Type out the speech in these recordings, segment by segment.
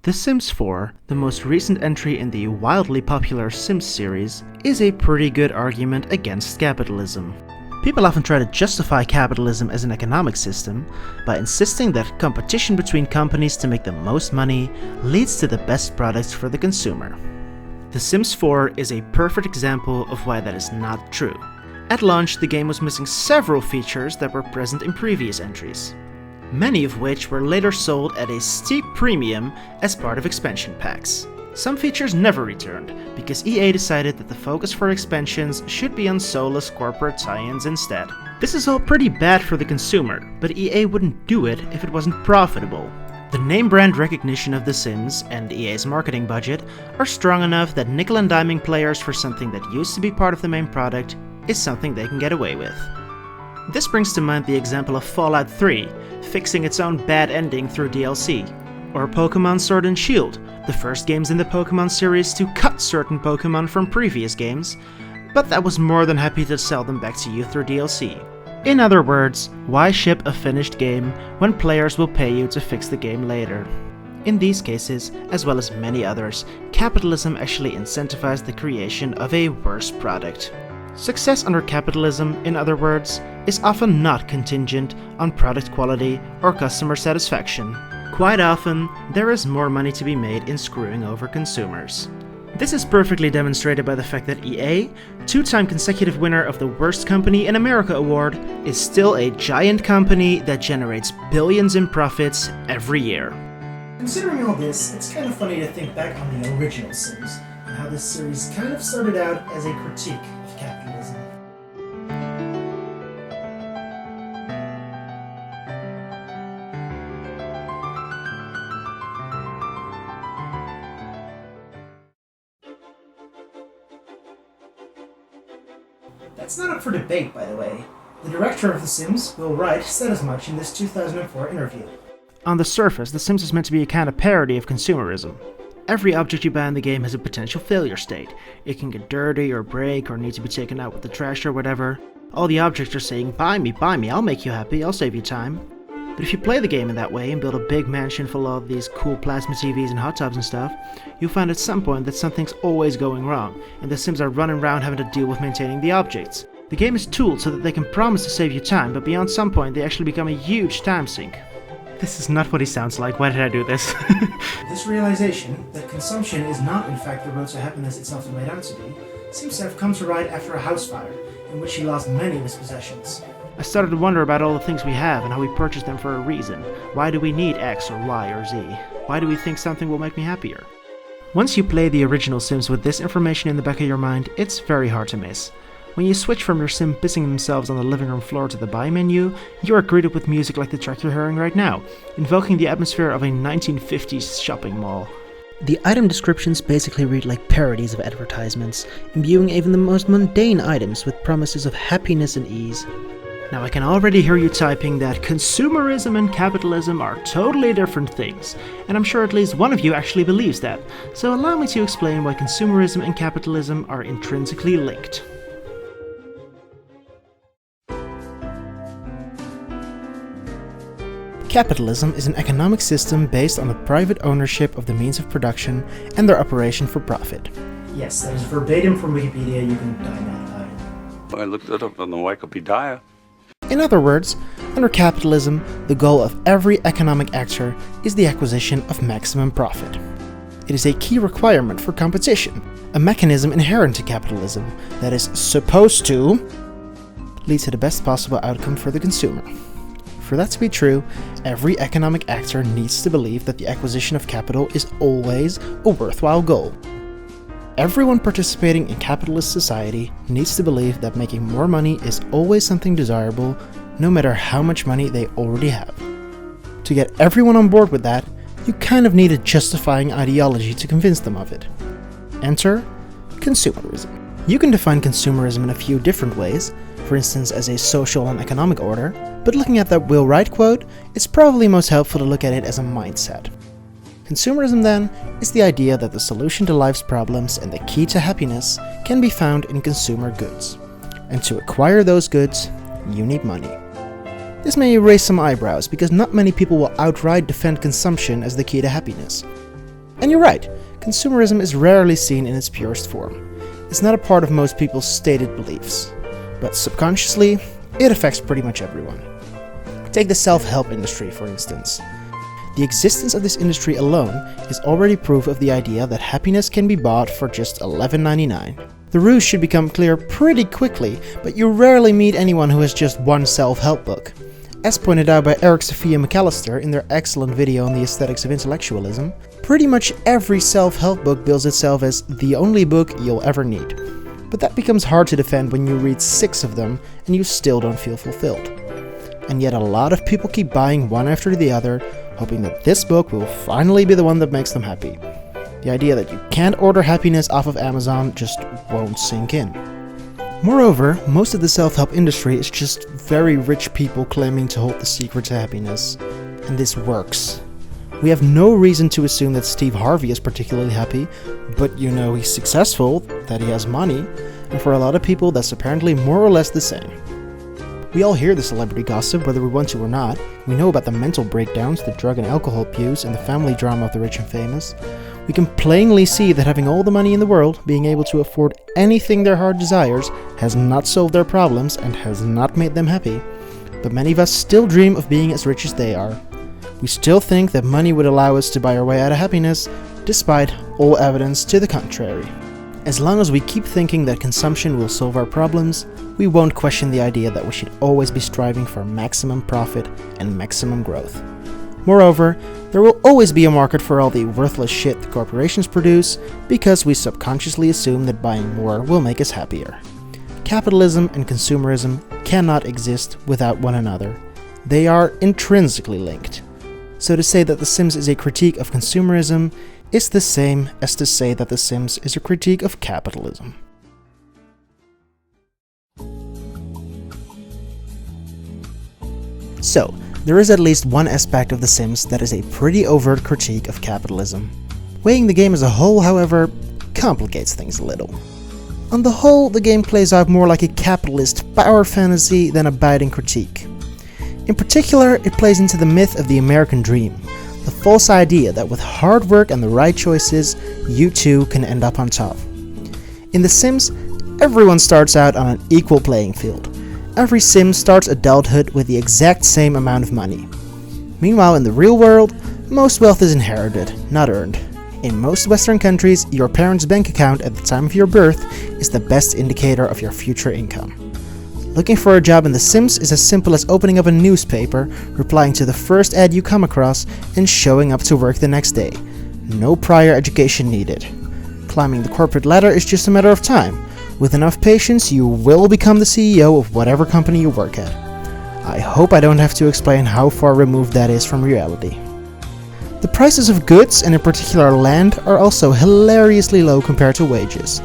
The Sims 4, the most recent entry in the wildly popular Sims series, is a pretty good argument against capitalism. People often try to justify capitalism as an economic system by insisting that competition between companies to make the most money leads to the best products for the consumer. The Sims 4 is a perfect example of why that is not true. At launch, the game was missing several features that were present in previous entries, many of which were later sold at a steep premium as part of expansion packs. Some features never returned, because EA decided that the focus for expansions should be on soulless corporate tie-ins instead. This is all pretty bad for the consumer, but EA wouldn't do it if it wasn't profitable. The name brand recognition of The Sims and EA's marketing budget are strong enough that nickel and diming players for something that used to be part of the main product is something they can get away with. This brings to mind the example of Fallout 3, fixing its own bad ending through DLC, or Pokemon Sword and Shield, the first games in the Pokemon series to cut certain Pokemon from previous games, but that was more than happy to sell them back to you through DLC. In other words, why ship a finished game when players will pay you to fix the game later? In these cases, as well as many others, capitalism actually incentivized the creation of a worse product. Success under capitalism, in other words, is often not contingent on product quality or customer satisfaction. Quite often, there is more money to be made in screwing over consumers. This is perfectly demonstrated by the fact that EA, two-time consecutive winner of the Worst Company in America award, is still a giant company that generates billions in profits every year. Considering all this, it's kind of funny to think back on the original Sims, and how this series kind of started out as a critique of capitalism. That's not up for debate, by the way. The director of The Sims, Wright, said as much in this 2004 interview. On the surface, The Sims is meant to be a kind of parody of consumerism. Every object you buy in the game has a potential failure state. It can get dirty or break or need to be taken out with the trash or whatever. All the objects are saying, buy me, I'll make you happy, I'll save you time. But if you play the game in that way and build a big mansion full of these cool plasma TVs and hot tubs and stuff, you'll find at some point that something's always going wrong, and the Sims are running around having to deal with maintaining the objects. The game is tooled so that they can promise to save you time, but beyond some point they actually become a huge time sink. This is not what he sounds like, why did I do this? This realization, that consumption is not in fact the road to happiness it's often made out to be, seems to have come to Wright after a house fire, in which he lost many of his possessions. I started to wonder about all the things we have and how we purchase them for a reason. Why do we need X or Y or Z? Why do we think something will make me happier? Once you play the original Sims with this information in the back of your mind, it's very hard to miss. When you switch from your Sim pissing themselves on the living room floor to the buy menu, you are greeted with music like the track you're hearing right now, invoking the atmosphere of a 1950s shopping mall. The item descriptions basically read like parodies of advertisements, imbuing even the most mundane items with promises of happiness and ease. Now I can already hear you typing that consumerism and capitalism are totally different things, and I'm sure at least one of you actually believes that, so allow me to explain why consumerism and capitalism are intrinsically linked. Capitalism is an economic system based on the private ownership of the means of production and their operation for profit. Yes, that is verbatim from Wikipedia, you can dive that out. I looked it up on the Wikipedia. In other words, under capitalism, the goal of every economic actor is the acquisition of maximum profit. It is a key requirement for competition, a mechanism inherent to capitalism that is supposed to lead to the best possible outcome for the consumer. For that to be true, every economic actor needs to believe that the acquisition of capital is always a worthwhile goal. Everyone participating in capitalist society needs to believe that making more money is always something desirable, no matter how much money they already have. To get everyone on board with that, you kind of need a justifying ideology to convince them of it. Enter consumerism. You can define consumerism in a few different ways, for instance as a social and economic order, but looking at that Wright quote, it's probably most helpful to look at it as a mindset. Consumerism, then, is the idea that the solution to life's problems and the key to happiness can be found in consumer goods. And to acquire those goods, you need money. This may raise some eyebrows, because not many people will outright defend consumption as the key to happiness. And you're right, consumerism is rarely seen in its purest form. It's not a part of most people's stated beliefs, but subconsciously, it affects pretty much everyone. Take the self-help industry, for instance. The existence of this industry alone is already proof of the idea that happiness can be bought for just $11.99. The ruse should become clear pretty quickly, but you rarely meet anyone who has just one self-help book. As pointed out by Eric Sophia McAllister in their excellent video on the aesthetics of intellectualism, pretty much every self-help book bills itself as the only book you'll ever need. But that becomes hard to defend when you read 6 of them and you still don't feel fulfilled. And yet a lot of people keep buying one after the other, hoping that this book will finally be the one that makes them happy. The idea that you can't order happiness off of Amazon just won't sink in. Moreover, most of the self-help industry is just very rich people claiming to hold the secret to happiness. And this works. We have no reason to assume that Steve Harvey is particularly happy, but he's successful, that he has money, and for a lot of people that's apparently more or less the same. We all hear the celebrity gossip whether we want to or not. We know about the mental breakdowns, the drug and alcohol abuse, and the family drama of the rich and famous. We can plainly see that having all the money in the world, being able to afford anything their heart desires, has not solved their problems and has not made them happy. But many of us still dream of being as rich as they are. We still think that money would allow us to buy our way out of happiness, despite all evidence to the contrary. As long as we keep thinking that consumption will solve our problems, we won't question the idea that we should always be striving for maximum profit and maximum growth. Moreover, there will always be a market for all the worthless shit the corporations produce, because we subconsciously assume that buying more will make us happier. Capitalism and consumerism cannot exist without one another. They are intrinsically linked. So to say that The Sims is a critique of consumerism is the same as to say that The Sims is a critique of capitalism. So, there is at least one aspect of The Sims that is a pretty overt critique of capitalism. Weighing the game as a whole, however, complicates things a little. On the whole, the game plays out more like a capitalist power fantasy than a biting critique. In particular, it plays into the myth of the American dream, the false idea that with hard work and the right choices, you too can end up on top. In The Sims, everyone starts out on an equal playing field. Every Sim starts adulthood with the exact same amount of money. Meanwhile, in the real world, most wealth is inherited, not earned. In most Western countries, your parents' bank account at the time of your birth is the best indicator of your future income. Looking for a job in The Sims is as simple as opening up a newspaper, replying to the first ad you come across, and showing up to work the next day. No prior education needed. Climbing the corporate ladder is just a matter of time. With enough patience, you will become the CEO of whatever company you work at. I hope I don't have to explain how far removed that is from reality. The prices of goods, and in particular land, are also hilariously low compared to wages.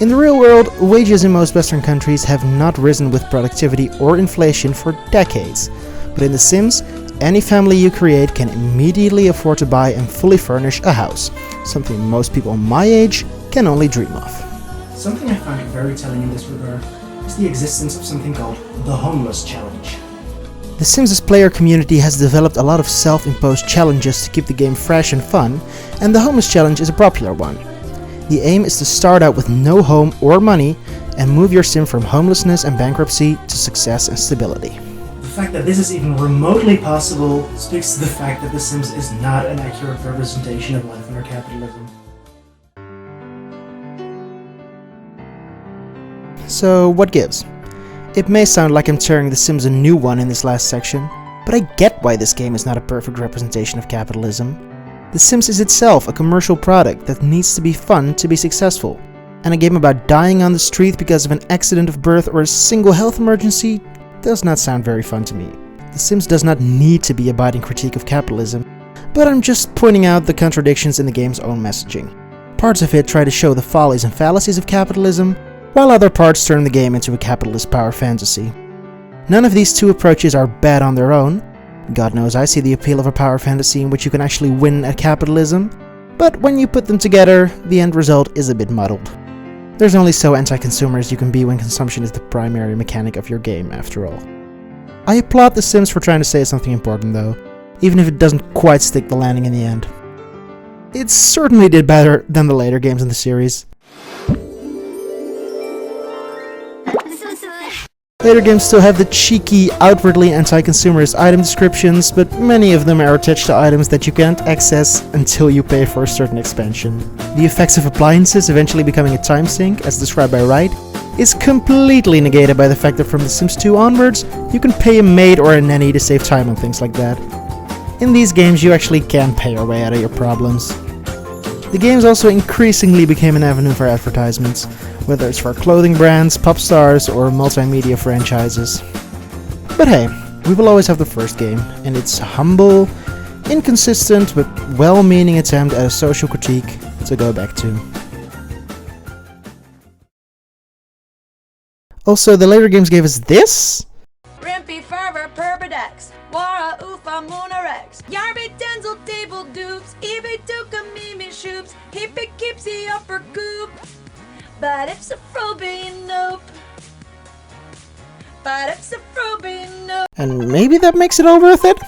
In the real world, wages in most Western countries have not risen with productivity or inflation for decades. But in The Sims, any family you create can immediately afford to buy and fully furnish a house, something most people my age can only dream of. Something I find very telling in this regard is the existence of something called the Homeless Challenge. The Sims' player community has developed a lot of self-imposed challenges to keep the game fresh and fun, and the Homeless Challenge is a popular one. The aim is to start out with no home or money and move your Sim from homelessness and bankruptcy to success and stability. The fact that this is even remotely possible speaks to the fact that The Sims is not an accurate representation of life under capitalism. So what gives? It may sound like I'm tearing The Sims a new one in this last section, but I get why this game is not a perfect representation of capitalism. The Sims is itself a commercial product that needs to be fun to be successful, and a game about dying on the street because of an accident of birth or a single health emergency does not sound very fun to me. The Sims does not need to be a biting critique of capitalism, but I'm just pointing out the contradictions in the game's own messaging. Parts of it try to show the follies and fallacies of capitalism, while other parts turn the game into a capitalist power fantasy. None of these two approaches are bad on their own. God knows I see the appeal of a power fantasy in which you can actually win at capitalism, but when you put them together, the end result is a bit muddled. There's only so anti-consumer as you can be when consumption is the primary mechanic of your game, after all. I applaud The Sims for trying to say something important though, even if it doesn't quite stick the landing in the end. it certainly did better than the later games in the series. Later games still have the cheeky, outwardly anti-consumerist item descriptions, but many of them are attached to items that you can't access until you pay for a certain expansion. The effects of appliances eventually becoming a time sink, as described by Wright, is completely negated by the fact that from The Sims 2 onwards, you can pay a maid or a nanny to save time on things like that. In these games, you actually can pay your way out of your problems. The games also increasingly became an avenue for advertisements, whether it's for clothing brands, pop stars, or multimedia franchises. But hey, we will always have the first game, and its humble, inconsistent, but well-meaning attempt at a social critique to go back to. Also, the later games gave us this? Rimpy fervor perbidex, Wara ufa moonarex, Yarby denzel table dupes, Ebe duka mimi shoops, Hippie keeps the upper goop. But it's a phobia nope. But it's a phobia nope. And maybe that makes it all worth it?